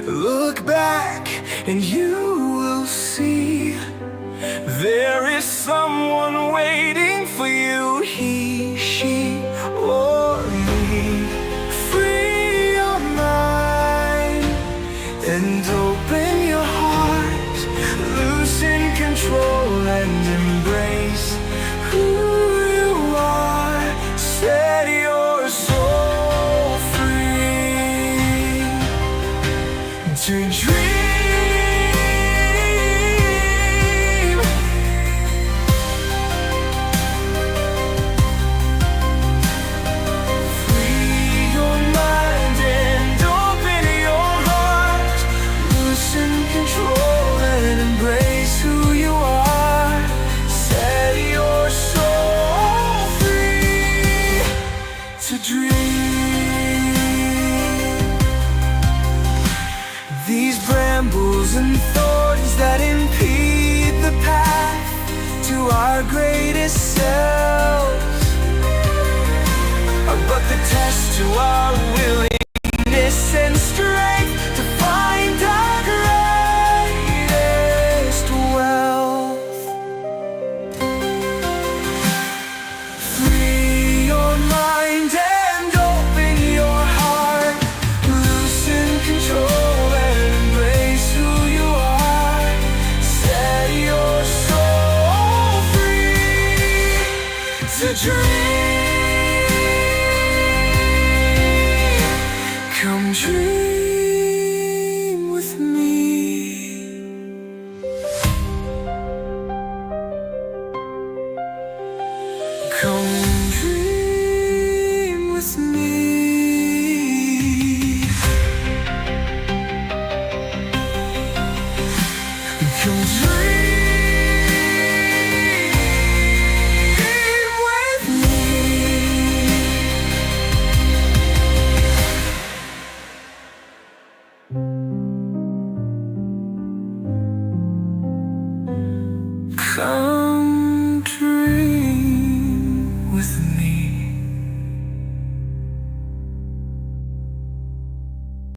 Look back and you will see there is someone waiting for you. He, she, or me. Free your mind and open your heart. Loosen control and embrace who you are. Set your soul free to dream. These brambles and thorns that impede the path to our greatest selves, but the test to our willingness and strength to find our greatest wealth. Free your mind and open your heart. Loosen control. To dream, come dream with me. Come dream with me. Come dream. Come